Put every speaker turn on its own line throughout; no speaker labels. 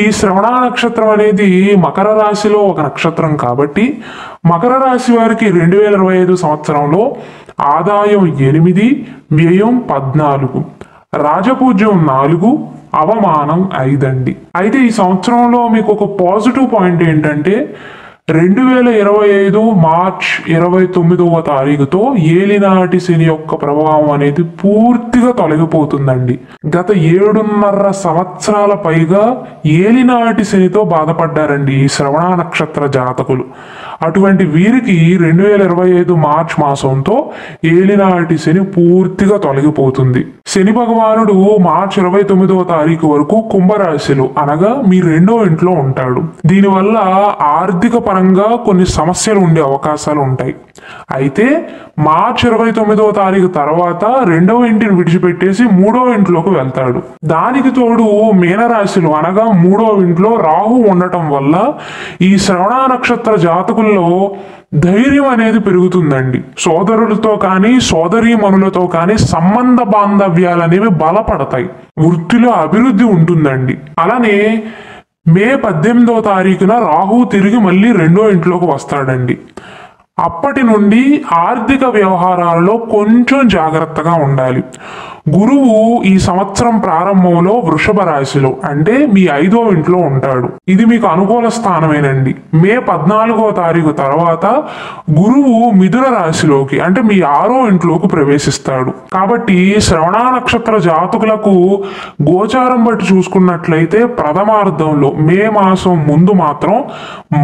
ఈ శ్రవణ నక్షత్రం అనేది మకర రాశిలో ఒక నక్షత్రం కాబట్టి మకర రాశి వారికి 2025 సంవత్సరంలో ఆదాయం 8, వ్యయం 14, రాజపూజ్యం 4, అవమానం 5 అండి. అయితే ఈ సంవత్సరంలో మీకు ఒక పాజిటివ్ పాయింట్ ఏంటంటే 2025 మార్చ్ 29వ తారీఖుతో ఏలినాటి శని యొక్క ప్రభావం అనేది పూర్తిగా తొలగిపోతుందండి. గత 7.5 సంవత్సరాల పైగా ఏలినాటి శనితో బాధపడ్డారండి ఈ శ్రవణ నక్షత్ర జాతకులు. అటువంటి వీరికి 2025 మార్చ్ మాసంతో ఏలినాటి శని పూర్తిగా తొలగిపోతుంది. శని భగవానుడు మార్చి 29వ తారీఖు వరకు కుంభరాశిలో అనగా మీ 2వ ఇంట్లో ఉంటాడు. దీనివల్ల ఆర్థిక పరంగా కొన్ని సమస్యలు ఉండే అవకాశాలు ఉంటాయి. అయితే మార్చి 29వ తారీఖు తర్వాత 2వ ఇంటిని విడిచిపెట్టేసి 3వ ఇంట్లోకి వెళ్తాడు. దానికి తోడు మీనరాశిలో అనగా 3వ ఇంట్లో రాహు ఉండటం వల్ల ఈ శ్రవణ నక్షత్ర జాతకుల్లో ధైర్యం అనేది పెరుగుతుందండి. సోదరులతో కానీ సోదరీమణులతో కానీ సంబంధ బాంధవ్యాలు అనేవి బలపడతాయి. వృత్తిలో అభివృద్ధి ఉంటుందండి. అలానే మే 18వ తారీఖున రాహు తిరిగి మళ్ళీ 2వ ఇంట్లోకి వస్తాడండి. అప్పటి నుండి ఆర్థిక వ్యవహారాల్లో కొంచెం జాగ్రత్తగా ఉండాలి. గురువు ఈ సంవత్సరం ప్రారంభంలో వృషభ రాశిలో అంటే మీ 5వ ఇంట్లో ఉంటాడు. ఇది మీకు అనుకూల స్థానమేనండి. మే 14వ తారీఖు తర్వాత గురువు మిథున రాశిలోకి అంటే మీ 6వ ఇంట్లోకి ప్రవేశిస్తాడు. కాబట్టి శ్రవణ నక్షత్ర జాతకులకు గోచారం బట్టి చూసుకున్నట్లయితే ప్రథమార్థంలో మే మాసం ముందు మాత్రం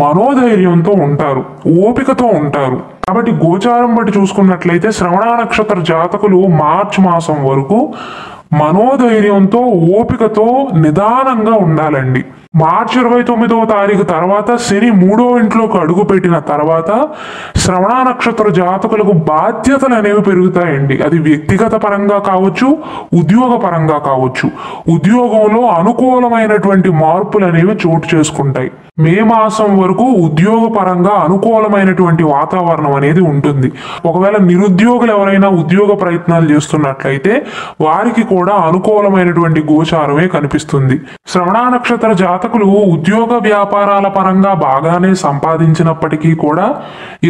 మనోధైర్యంతో ఉంటారు, ఓపికతో ఉంటారు. కాబట్టి గోచారం బట్టి చూసుకున్నట్లయితే శ్రవణ నక్షత్ర జాతకులు మార్చి మాసం వరకు మనోధైర్యంతో ఓపికతో నిదానంగా ఉండాలండి. మార్చి 29వ తారీఖు తర్వాత శని 3వ ఇంట్లోకి అడుగు పెట్టిన తర్వాత శ్రవణ నక్షత్ర జాతకులకు బాధ్యతలు అనేవి పెరుగుతాయండి. అది వ్యక్తిగత పరంగా కావచ్చు, ఉద్యోగ పరంగా కావచ్చు. ఉద్యోగంలో అనుకూలమైనటువంటి మార్పులు అనేవి చోటు చేసుకుంటాయి. మే మాసం వరకు ఉద్యోగ పరంగా అనుకూలమైనటువంటి వాతావరణం అనేది ఉంటుంది. ఒకవేళ నిరుద్యోగులు ఎవరైనా ఉద్యోగ ప్రయత్నాలు చేస్తున్నట్లయితే వారికి కూడా అనుకూలమైనటువంటి గోచారమే కనిపిస్తుంది. శ్రవణ నక్షత్ర జాతకులు ఉద్యోగ వ్యాపారాల పరంగా బాగానే సంపాదించినప్పటికీ కూడా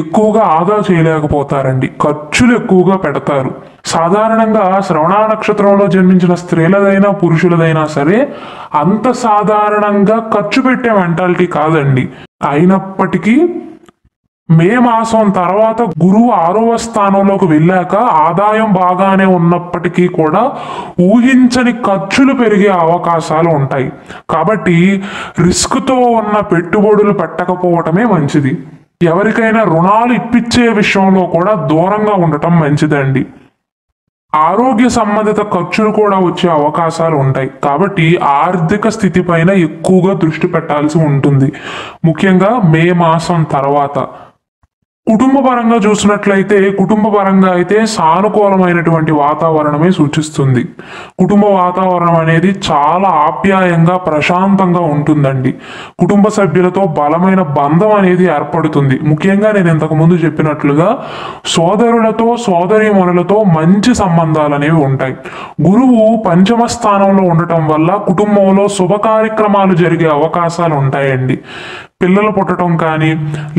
ఎక్కువగా ఆదా చేయలేకపోతారండి. ఖర్చులు ఎక్కువగా పెడతారు. సాధారణంగా శ్రవణ నక్షత్రంలో జన్మించిన స్త్రీలదైనా పురుషులదైనా సరే అంత సాధారణంగా ఖర్చు పెట్టే మెంటాలిటీ కాదండి. అయినప్పటికీ మే మాసం తర్వాత గురువు 6వ స్థానంలోకి వెళ్ళాక ఆదాయం బాగానే ఉన్నప్పటికీ కూడా ఊహించని ఖర్చులు పెరిగే అవకాశాలు ఉంటాయి. కాబట్టి రిస్క్తో ఉన్న పెట్టుబడులు పెట్టకపోవటమే మంచిది. ఎవరికైనా రుణాలు ఇప్పించే విషయంలో కూడా దూరంగా ఉండటం మంచిదండి. ఆరోగ్య సంబంధిత ఖర్చులు కూడా వచ్చే అవకాశాలు ఉంటాయి. కాబట్టి ఆర్థిక స్థితి పైన ఎక్కువగా దృష్టి పెట్టాల్సి ఉంటుంది. ముఖ్యంగా మే మాసం తర్వాత కుటుంబ పరంగా చూసినట్లయితే కుటుంబ పరంగా అయితే సానుకూలమైనటువంటి వాతావరణమే సూచిస్తుంది. కుటుంబ వాతావరణం అనేది చాలా ఆప్యాయంగా ప్రశాంతంగా ఉంటుందండి. కుటుంబ సభ్యులతో బలమైన బంధం అనేది ఏర్పడుతుంది. ముఖ్యంగా నేను ఇంతకు ముందు చెప్పినట్లుగా సోదరులతో సోదరీమణులతో మంచి సంబంధాలు అనేవి ఉంటాయి. గురువు పంచమ స్థానంలో ఉండటం వల్ల కుటుంబంలో శుభ కార్యక్రమాలు జరిగే అవకాశాలు ఉంటాయండి. పిల్లలు పుట్టడం కానీ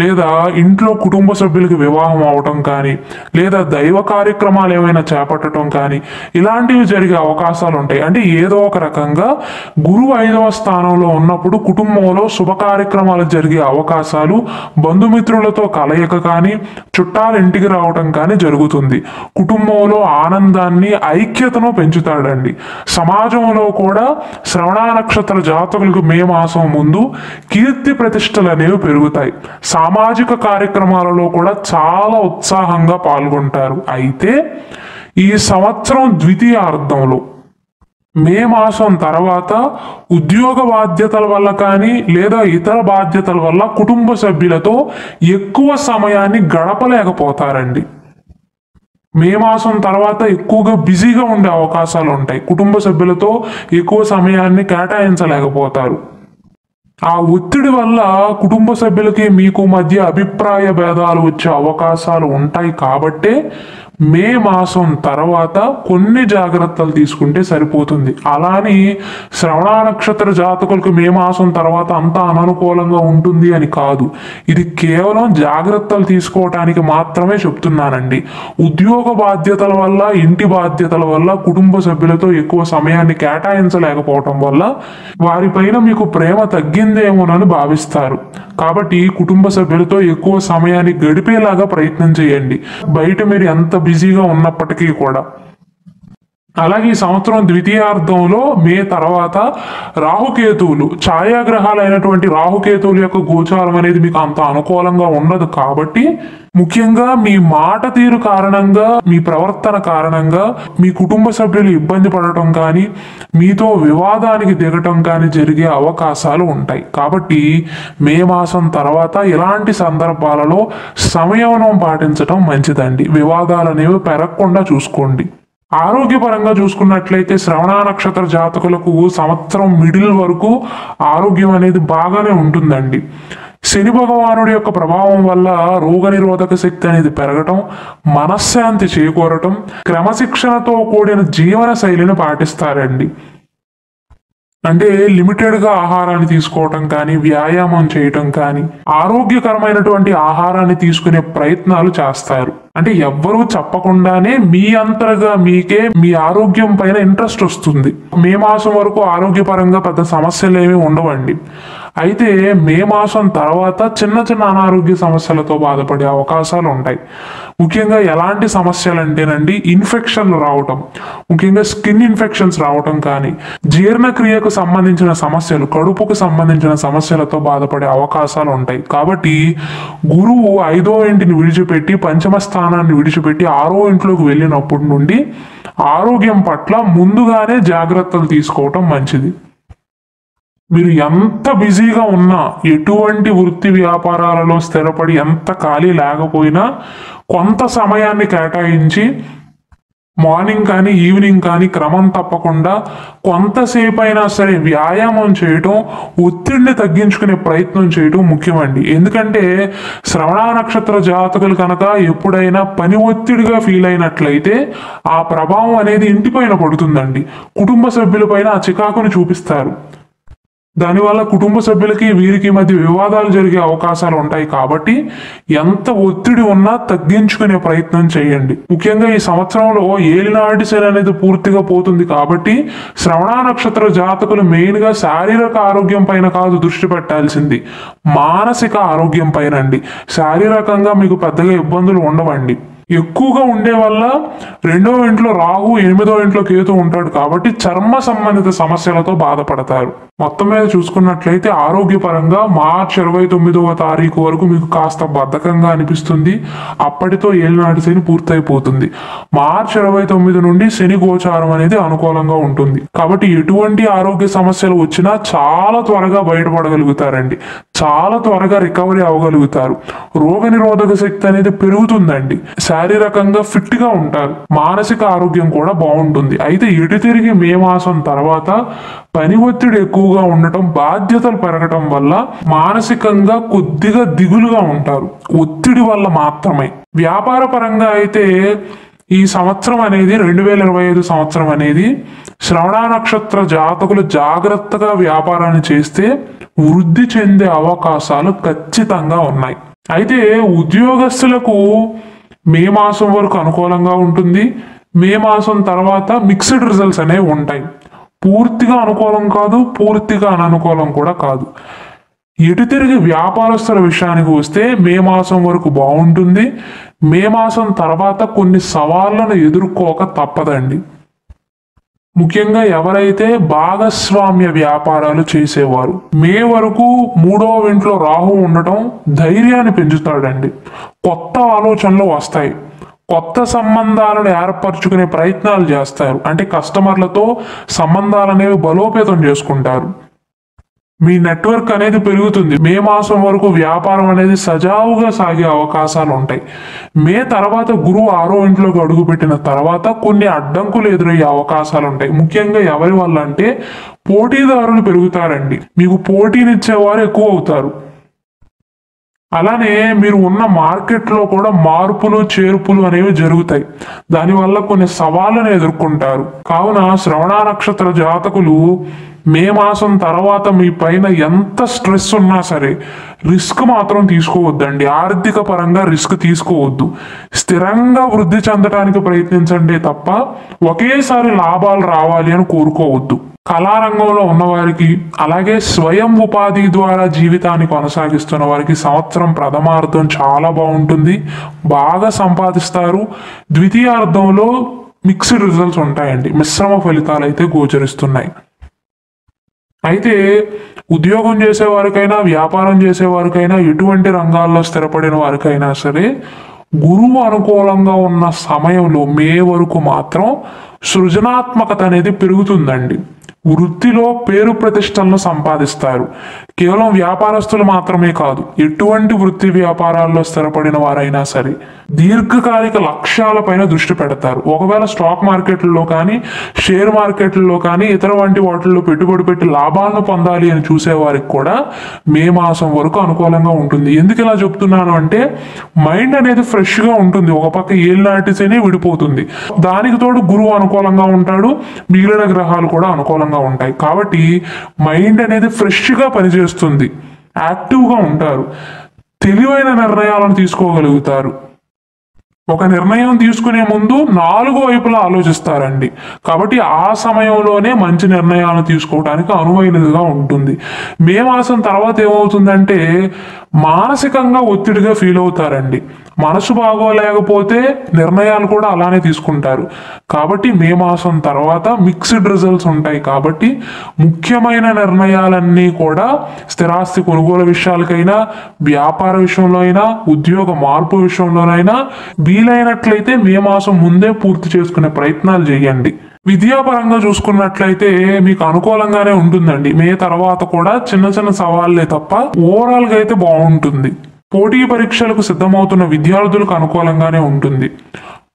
లేదా ఇంట్లో కుటుంబ సభ్యులకు వివాహం అవటం కానీ లేదా దైవ కార్యక్రమాలు ఏమైనా చేపట్టడం కానీ ఇలాంటివి జరిగే అవకాశాలు ఉంటాయి. అంటే ఏదో ఒక రకంగా గురువు 5వ స్థానంలో ఉన్నప్పుడు కుటుంబంలో శుభ కార్యక్రమాలు జరిగే అవకాశాలు, బంధుమిత్రులతో కలయిక కానీ చుట్టాలు ఇంటికి రావటం కానీ జరుగుతుంది. కుటుంబంలో ఆనందాన్ని ఐక్యతను పెంచుతాడండి. సమాజంలో కూడా శ్రవణ నక్షత్ర జాతకులకు మే మాసం ముందు కీర్తి ప్రతిష్ట అనేవి పెరుగుతాయి. సామాజిక కార్యక్రమాలలో కూడా చాలా ఉత్సాహంగా పాల్గొంటారు. అయితే ఈ సంవత్సరం ద్వితీయార్థంలో మే మాసం తర్వాత ఉద్యోగ బాధ్యతల వల్ల కానీ లేదా ఇతర బాధ్యతల వల్ల కుటుంబ సభ్యులతో ఎక్కువ సమయాన్ని గడపలేకపోతారండి. మే మాసం తర్వాత ఎక్కువగా బిజీగా ఉండే అవకాశాలు ఉంటాయి. కుటుంబ సభ్యులతో ఎక్కువ సమయాన్ని కేటాయించలేకపోతారు. ఆ ఒత్తిడి వల్ల కుటుంబ సభ్యులకి మీకు మధ్య అభిప్రాయ భేదాలు వచ్చే అవకాశాలు ఉంటాయి. కాబట్టే మే మాసం తర్వాత కొన్ని జాగ్రత్తలు తీసుకుంటే సరిపోతుంది. అలాని శ్రవణ నక్షత్ర జాతకులకు మే మాసం తర్వాత అంతా అననుకూలంగా ఉంటుంది అని కాదు. ఇది కేవలం జాగ్రత్తలు తీసుకోవటానికి మాత్రమే చెప్తున్నానండి. ఉద్యోగ బాధ్యతల వల్ల, ఇంటి బాధ్యతల వల్ల, కుటుంబ సభ్యులతో ఎక్కువ సమయాన్ని కేటాయించలేకపోవటం వల్ల వారిపైన మీకు ప్రేమ తగ్గిందేమోనని భావిస్తారు. కాబట్టి కుటుంబ సభ్యులతో ఎక్కువ సమయాన్ని గడిపేలాగా ప్రయత్నం చేయండి, బయట మీరు ఎంత బిజీగా ఉన్నప్పటికీ కూడా. అలాగే ఈ సంవత్సరం ద్వితీయార్థంలో మే తర్వాత రాహుకేతువులు, ఛాయాగ్రహాలైనటువంటి రాహుకేతువుల యొక్క గోచారం అనేది మీకు అంత అనుకూలంగా ఉండదు. కాబట్టి ముఖ్యంగా మీ మాట తీరు కారణంగా, మీ ప్రవర్తన కారణంగా మీ కుటుంబ సభ్యులు ఇబ్బంది పడటం కానీ, మీతో వివాదానికి దిగటం కానీ జరిగే అవకాశాలు ఉంటాయి. కాబట్టి మే మాసం తర్వాత ఇలాంటి సందర్భాలలో సంయమనం పాటించడం మంచిదండి. వివాదాలు అనేవి పెరగకుండా చూసుకోండి. ఆరోగ్యపరంగా చూసుకున్నట్లయితే శ్రవణ నక్షత్ర జాతకులకు సంవత్సరం మిడిల్ వరకు ఆరోగ్యం అనేది బాగానే ఉంటుందండి. శని భగవానుడి యొక్క ప్రభావం వల్ల రోగనిరోధక శక్తి అనేది పెరగటం, మనశ్శాంతి చేకూరటం, క్రమశిక్షణతో కూడిన జీవన శైలిని పాటిస్తారండి. అంటే లిమిటెడ్గా ఆహారాన్ని తీసుకోవటం కానీ, వ్యాయామం చేయటం కానీ, ఆరోగ్యకరమైనటువంటి ఆహారాన్ని తీసుకునే ప్రయత్నాలు చేస్తారు. అంటే ఎవ్వరూ చెప్పకుండానే మీ అంతరగా మీకే మీ ఆరోగ్యం పైన ఇంట్రెస్ట్ వస్తుంది. మే మాసం వరకు ఆరోగ్యపరంగా పెద్ద సమస్యలు ఏమీ ఉండవండి. అయితే మే మాసం తర్వాత చిన్న చిన్న అనారోగ్య సమస్యలతో బాధపడే అవకాశాలు ఉంటాయి. ముఖ్యంగా ఎలాంటి సమస్యలు అంటేనండి, ఇన్ఫెక్షన్లు రావటం, ముఖ్యంగా స్కిన్ ఇన్ఫెక్షన్స్ రావటం కానీ, జీర్ణక్రియకు సంబంధించిన సమస్యలు, కడుపుకు సంబంధించిన సమస్యలతో బాధపడే అవకాశాలు ఉంటాయి. కాబట్టి గురువు 5వ ఇంటిని విడిచిపెట్టి పంచమ స్థానాన్ని విడిచిపెట్టి 6వ ఇంట్లోకి వెళ్ళినప్పటి నుండి ఆరోగ్యం పట్ల ముందుగానే జాగ్రత్తలు తీసుకోవటం మంచిది. మీరు ఎంత బిజీగా ఉన్నా, ఎటువంటి వృత్తి వ్యాపారాలలో స్థిరపడి ఎంత ఖాళీ లేకపోయినా కొంత సమయాన్ని కేటాయించి మార్నింగ్ కానీ ఈవినింగ్ కానీ క్రమం తప్పకుండా కొంతసేపు అయినా సరే వ్యాయామం చేయటం, ఒత్తిడిని తగ్గించుకునే ప్రయత్నం చేయటం ముఖ్యమండి. ఎందుకంటే శ్రవణ నక్షత్ర జాతకులు కనుక ఎప్పుడైనా పని ఒత్తిడిగా ఫీల్ అయినట్లయితే ఆ ప్రభావం అనేది ఇంటిపైన పడుతుందండి. కుటుంబ సభ్యులపైన ఆ చికాకుని చూపిస్తారు. దానివల్ల కుటుంబ సభ్యులకి వీరికి మధ్య వివాదాలు జరిగే అవకాశాలు ఉంటాయి. కాబట్టి ఎంత ఒత్తిడి ఉన్నా తగ్గించుకునే ప్రయత్నం చేయండి. ముఖ్యంగా ఈ సంవత్సరంలో ఏలినాటి శని అనేది పూర్తిగా పోతుంది. కాబట్టి శ్రవణ నక్షత్ర జాతకులు మెయిన్గా శారీరక ఆరోగ్యం పైన కాదు దృష్టి పెట్టాల్సింది, మానసిక ఆరోగ్యం పైన అండి. శారీరకంగా మీకు పెద్దగా ఇబ్బందులు ఉండవండి. ఎక్కువగా ఉండే వల్ల 2వ ఇంట్లో రాహు, 8వ ఇంట్లో కేతు ఉంటాడు. కాబట్టి చర్మ సంబంధిత సమస్యలతో బాధపడతారు. మొత్తం మీద చూసుకున్నట్లయితే ఆరోగ్యపరంగా మార్చి 29వ తారీఖు వరకు మీకు కాస్త బద్ధకంగా అనిపిస్తుంది. అప్పటితో ఏలినాటి శని పూర్తయిపోతుంది. మార్చి 29 నుండి శని గోచారం అనేది అనుకూలంగా ఉంటుంది. కాబట్టి ఎటువంటి ఆరోగ్య సమస్యలు వచ్చినా చాలా త్వరగా బయటపడగలుగుతారండి. చాలా త్వరగా రికవరీ అవ్వగలుగుతారు. రోగనిరోధక శక్తి అనేది పెరుగుతుందండి. శారీరకంగా ఫిట్ గా ఉంటారు. మానసిక ఆరోగ్యం కూడా బాగుంటుంది. అయితే ఎటు తిరిగి మే మాసం తర్వాత పని ఒత్తిడి ఎక్కువగా ఉండటం, బాధ్యతలు పెరగటం వల్ల మానసికంగా కొద్దిగా దిగులుగా ఉంటారు. ఒత్తిడి వల్ల మాత్రమే. వ్యాపార పరంగా అయితే ఈ సంవత్సరం అనేది 2025 సంవత్సరం అనేది శ్రవణ నక్షత్ర జాతకులు జాగ్రత్తగా వ్యాపారాన్ని చేస్తే వృద్ధి చెందే అవకాశాలు ఖచ్చితంగా ఉన్నాయి. అయితే ఉద్యోగస్తులకు మే మాసం వరకు అనుకూలంగా ఉంటుంది. మే మాసం తర్వాత మిక్స్డ్ రిజల్ట్స్ అనేవి ఉంటాయి. పూర్తిగా అనుకూలం కాదు, పూర్తిగా అననుకూలం కూడా కాదు. ఎటు తిరిగి వ్యాపారస్తుల విషయానికి వస్తే మే మాసం వరకు బాగుంటుంది. మే మాసం తర్వాత కొన్ని సవాళ్లను ఎదుర్కోక తప్పదండి. ముఖ్యంగా ఎవరైతే భాగస్వామ్య వ్యాపారాలు చేసేవారు, మే వరకు 3వ ఇంట్లో రాహు ఉండటం ధైర్యాన్ని పెంచుతాడండి. కొత్త ఆలోచనలు వస్తాయి. కొత్త సంబంధాలను ఏర్పరచుకునే ప్రయత్నాలు చేస్తారు. అంటే కస్టమర్లతో సంబంధాలు అనేవి బలోపేతం చేసుకుంటారు. మీ నెట్వర్క్ అనేది పెరుగుతుంది. మే మాసం వరకు వ్యాపారం అనేది సజావుగా సాగే అవకాశాలు ఉంటాయి. మే తర్వాత గురువు 6వ ఇంట్లోకి అడుగుపెట్టిన తర్వాత కొన్ని అడ్డంకులు ఎదురయ్యే అవకాశాలు ఉంటాయి. ముఖ్యంగా ఎవరి వల్ల అంటే పోటీదారులు పెరుగుతారండి. మీకు పోటీనిచ్చేవారు ఎక్కువ అవుతారు. అలానే మీరు ఉన్న మార్కెట్లో కూడా మార్పులు చేర్పులు అనేవి జరుగుతాయి. దానివల్ల కొన్ని సవాళ్ళను ఎదుర్కొంటారు. కావున శ్రవణ నక్షత్ర జాతకులు మే మాసం తర్వాత మీ పైన ఎంత స్ట్రెస్ ఉన్నా సరే రిస్క్ మాత్రం తీసుకోవద్దండి. ఆర్థిక పరంగా రిస్క్ తీసుకోవద్దు. స్థిరంగా వృద్ధి చెందడానికి ప్రయత్నించండి తప్ప ఒకేసారి లాభాలు రావాలి అని కోరుకోవద్దు. కళారంగంలో ఉన్నవారికి, అలాగే స్వయం ఉపాధి ద్వారా జీవితాన్ని కొనసాగిస్తున్న వారికి సంవత్సరం ప్రథమార్థం చాలా బాగుంటుంది. బాగా సంపాదిస్తారు. ద్వితీయార్థంలో మిక్స్డ్ రిజల్ట్స్ ఉంటాయండి. మిశ్రమ ఫలితాలు అయితే గోచరిస్తున్నాయి. అయితే ఉద్యోగం చేసేవారికైనా, వ్యాపారం చేసేవారికైనా, ఎటువంటి రంగాల్లో స్థిరపడిన వారికైనా సరే గురువు అనుకూలంగా ఉన్న సమయంలో మే వరకు మాత్రం సృజనాత్మకత అనేది పెరుగుతుందండి. వృత్తిలో పేరు ప్రతిష్టలను సంపాదిస్తారు. కేవలం వ్యాపారస్తులు మాత్రమే కాదు, ఎటువంటి వృత్తి వ్యాపారాల్లో స్థిరపడిన వారైనా సరే దీర్ఘకాలిక లక్ష్యాలపైన దృష్టి పెడతారు. ఒకవేళ స్టాక్ మార్కెట్లలో కానీ, షేర్ మార్కెట్లలో కానీ, ఇతర వంటి వాటిల్లో పెట్టుబడి పెట్టి లాభాలను పొందాలి అని చూసేవారికి కూడా మే మాసం వరకు అనుకూలంగా ఉంటుంది. ఎందుకు ఇలా చెప్తున్నాను అంటే మైండ్ అనేది ఫ్రెష్గా ఉంటుంది. ఒక పక్క ఏలినాటిసేనే విడిపోతుంది. దానికి తోడు గురువు అనుకూలంగా ఉంటాడు, మిగిలిన గ్రహాలు కూడా అనుకూలంగా ఉంటాయి. కాబట్టి మైండ్ అనేది ఫ్రెష్గా పనిచేస్తుంది. యాక్టివ్గా ఉంటారు. తెలివైన నిర్ణయాలను తీసుకోగలుగుతారు. ఒక నిర్ణయం తీసుకునే ముందు 4 వైపులా ఆలోచిస్తారండి. కాబట్టి ఆ సమయంలోనే మంచి నిర్ణయాలను తీసుకోవడానికి అనువైనదిగా ఉంటుంది. మే మాసం తర్వాత ఏమవుతుందంటే మానసికంగా ఒత్తిడిగా ఫీల్ అవుతారండి. మనసు బాగోలేకపోతే నిర్ణయాలు కూడా అలానే తీసుకుంటారు. కాబట్టి మే మాసం తర్వాత మిక్స్డ్ రిజల్ట్స్ ఉంటాయి. కాబట్టి ముఖ్యమైన నిర్ణయాలన్నీ కూడా స్థిరాస్తి కొనుగోలు విషయాలకైనా, వ్యాపార విషయంలో అయినా, ఉద్యోగ మార్పు విషయంలోనైనా వీలైనట్లయితే మే మాసం ముందే పూర్తి చేసుకునే ప్రయత్నాలు చేయండి. విద్యాపరంగా చూసుకున్నట్లయితే మీకు అనుకూలంగానే ఉంటుందండి. మే తర్వాత కూడా చిన్న చిన్న సవాళ్లే తప్ప ఓవరాల్గా అయితే బాగుంటుంది. పోటీ పరీక్షలకు సిద్ధమవుతున్న విద్యార్థులకు అనుకూలంగానే ఉంటుంది.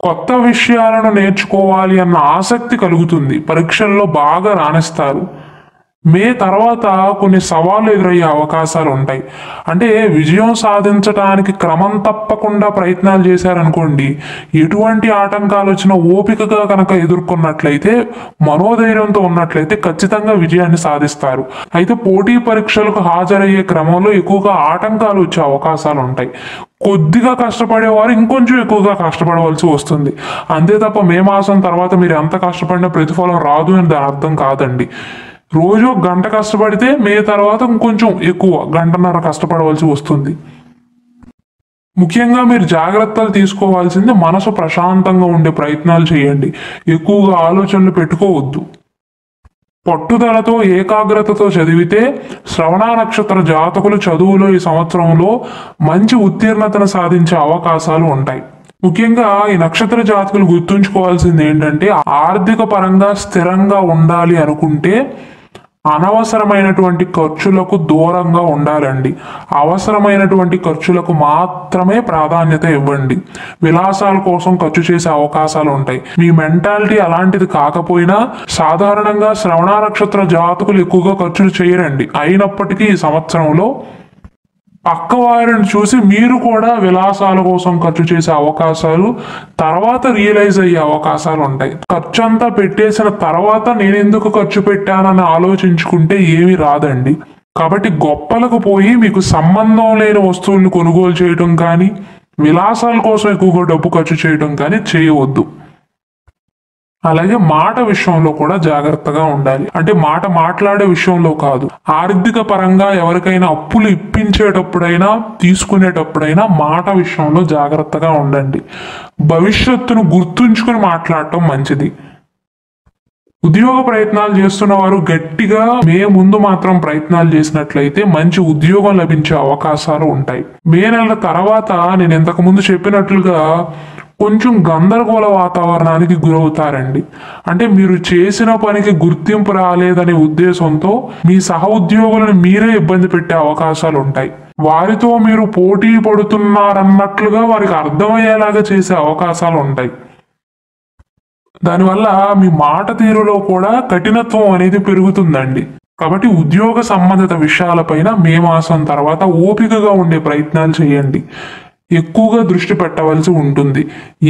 కొత్త విషయాలను నేర్చుకోవాలి అన్న ఆసక్తి కలుగుతుంది. పరీక్షల్లో బాగా రాణిస్తారు. మే తర్వాత కొన్ని సవాళ్లు ఎదురయ్యే అవకాశాలు ఉంటాయి. అంటే విజయం సాధించడానికి క్రమం తప్పకుండా ప్రయత్నాలు చేశారనుకోండి, ఎటువంటి ఆటంకాలు వచ్చినా ఓపికగా కనుక ఎదుర్కొన్నట్లయితే, మనోధైర్యంతో ఉన్నట్లయితే ఖచ్చితంగా విజయాన్ని సాధిస్తారు. అయితే పోటీ పరీక్షలకు హాజరయ్యే క్రమంలో ఎక్కువగా ఆటంకాలు వచ్చే అవకాశాలు ఉంటాయి. కొద్దిగా కష్టపడేవారు ఇంకొంచెం ఎక్కువగా కష్టపడవలసి వస్తుంది. అంతే తప్ప మే మాసం తర్వాత మీరు ఎంత కష్టపడినా ప్రతిఫలం రాదు అని దాని అర్థం కాదండి. రోజు 1 గంట కష్టపడితే మే తర్వాత ఇంకొంచెం ఎక్కువ 1.5 గంటన్నర కష్టపడవలసి వస్తుంది. ముఖ్యంగా మీరు జాగ్రత్తలు తీసుకోవాల్సింది మనసు ప్రశాంతంగా ఉండే ప్రయత్నాలు చేయండి. ఎక్కువగా ఆలోచనలు పెట్టుకోవద్దు. పట్టుదలతో, ఏకాగ్రతతో చదివితే శ్రవణ నక్షత్ర జాతకులు చదువులో ఈ సంవత్సరంలో మంచి ఉత్తీర్ణతను సాధించే అవకాశాలు ఉంటాయి. ముఖ్యంగా ఈ నక్షత్ర జాతకులు గుర్తుంచుకోవాల్సింది ఏంటంటే ఆర్థిక పరంగా స్థిరంగా ఉండాలి అనుకుంటే అనవసరమైనటువంటి ఖర్చులకు దూరంగా ఉండాలండి. అవసరమైనటువంటి ఖర్చులకు మాత్రమే ప్రాధాన్యత ఇవ్వండి. విలాసాల కోసం ఖర్చు చేసే అవకాశాలు ఉంటాయి. మీ మెంటాలిటీ అలాంటిది కాకపోయినా సాధారణంగా శ్రవణ నక్షత్ర జాతకులు ఎక్కువగా ఖర్చులు చేయరండి. అయినప్పటికీ ఈ సంవత్సరంలో పక్కవారిని చూసి మీరు కూడా విలాసాల కోసం ఖర్చు చేసే అవకాశాలు, తర్వాత రియలైజ్ అయ్యే అవకాశాలు ఉంటాయి. ఖర్చు అంతా పెట్టేసిన తర్వాత నేను ఎందుకు ఖర్చు పెట్టానని ఆలోచించుకుంటే ఏమీ రాదండి. కాబట్టి గొప్పలకు పోయి మీకు సంబంధం లేని వస్తువులను కొనుగోలు చేయడం కానీ, విలాసాల కోసం ఎక్కువగా డబ్బు ఖర్చు చేయడం కానీ చేయవద్దు. అలాగే మాట విషయంలో కూడా జాగ్రత్తగా ఉండాలి. అంటే మాట మాట్లాడే విషయంలో కాదు, ఆర్థిక పరంగా ఎవరికైనా అప్పులు ఇప్పించేటప్పుడైనా, తీసుకునేటప్పుడైనా మాట విషయంలో జాగ్రత్తగా ఉండండి. భవిష్యత్తును గుర్తుంచుకొని మాట్లాడటం మంచిది. ఉద్యోగ ప్రయత్నాలు చేస్తున్న వారు గట్టిగా మే ముందు మాత్రం ప్రయత్నాలు చేసినట్లయితే మంచి ఉద్యోగం లభించే అవకాశాలు ఉంటాయి. మే నెల తర్వాత నేను ఇంతకు ముందు చెప్పినట్లుగా కొంచెం గందరగోళ వాతావరణానికి గురవుతారండి. అంటే మీరు చేసిన పనికి గుర్తింపు రాలేదనే ఉద్దేశంతో మీ సహ ఉద్యోగులను మీరే ఇబ్బంది పెట్టే అవకాశాలు ఉంటాయి. వారితో మీరు పోటీ పడుతున్నారన్నట్లుగా వారికి అర్థమయ్యేలాగా చేసే అవకాశాలు ఉంటాయి. దానివల్ల మీ మాట తీరులో కూడా కఠినత్వం అనేది పెరుగుతుందండి. కాబట్టి ఉద్యోగ సంబంధిత విషయాలపైన మే మాసం తర్వాత ఓపికగా ఉండే ప్రయత్నాలు చేయండి. ఎక్కువగా దృష్టి పెట్టవలసి ఉంటుంది.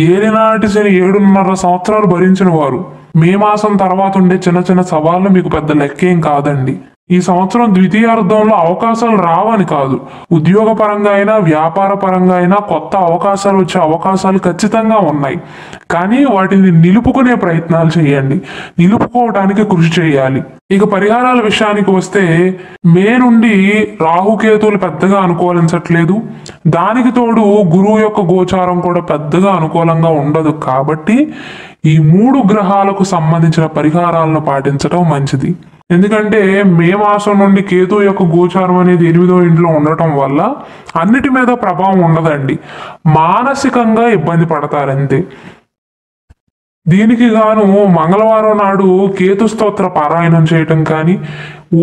ఏలినాటి శని 7.5 సంవత్సరాలు భరించిన వారు మే మాసం తర్వాత ఉండే చిన్న చిన్న సవాళ్ళు మీకు పెద్ద లెక్కేం కాదండి. ఈ సంవత్సరం ద్వితీయార్థంలో అవకాశాలు రావని కాదు, ఉద్యోగ పరంగా అయినా వ్యాపార పరంగా అయినా కొత్త అవకాశాలు వచ్చే అవకాశాలు ఖచ్చితంగా ఉన్నాయి. కానీ వాటిని నిలుపుకునే ప్రయత్నాలు చేయండి, నిలుపుకోవడానికి కృషి చేయాలి. ఇక పరిహారాల విషయానికి వస్తే మే నుండి రాహుకేతువులు పెద్దగా అనుకూలించట్లేదు. దానికి తోడు గురువు యొక్క గోచారం కూడా పెద్దగా అనుకూలంగా ఉండదు. కాబట్టి ఈ 3 గ్రహాలకు సంబంధించిన పరిహారాలను పాటించడం మంచిది. ఎందుకంటే మే మాసం నుండి కేతు యొక్క గోచారం అనేది 8వ ఇంట్లో ఉండటం వల్ల అన్నిటి మీద ప్రభావం ఉండదండి, మానసికంగా ఇబ్బంది పడతారంతే. దీనికి గాను మంగళవారం నాడు కేతు స్తోత్ర పారాయణం చేయటం కానీ,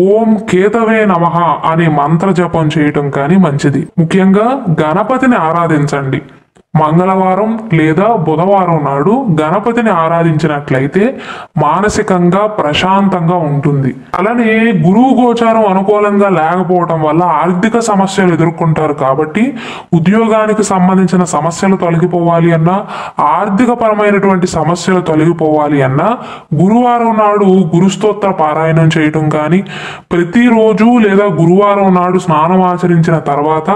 ఓం కేతవే నమః అనే మంత్ర జపం చేయటం కానీ మంచిది. ముఖ్యంగా గణపతిని ఆరాధించండి. మంగళవారం లేదా బుధవారం నాడు గణపతిని ఆరాధించినట్లయితే మానసికంగా ప్రశాంతంగా ఉంటుంది. అలానే గురువు గోచారం అనుకూలంగా లేకపోవటం వల్ల ఆర్థిక సమస్యలు ఎదుర్కొంటారు. కాబట్టి ఉద్యోగానికి సంబంధించిన సమస్యలు తొలగిపోవాలి అన్నా, ఆర్థిక పరమైనటువంటి సమస్యలు తొలగిపోవాలి అన్నా గురువారం నాడు గురుస్తోత్ర పారాయణం చేయటం కానీ, ప్రతిరోజు లేదా గురువారం నాడు స్నానం ఆచరించిన తర్వాత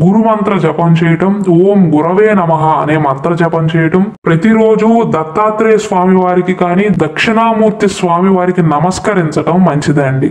గురుమంత్ర జపం చేయటం, ఓం గురవే నమః అనే మంత్ర జపం చేయటం, ప్రతిరోజు దత్తాత్రేయ స్వామి వారికి కానీ దక్షిణామూర్తి స్వామి వారికి నమస్కరించటం మంచిదండి.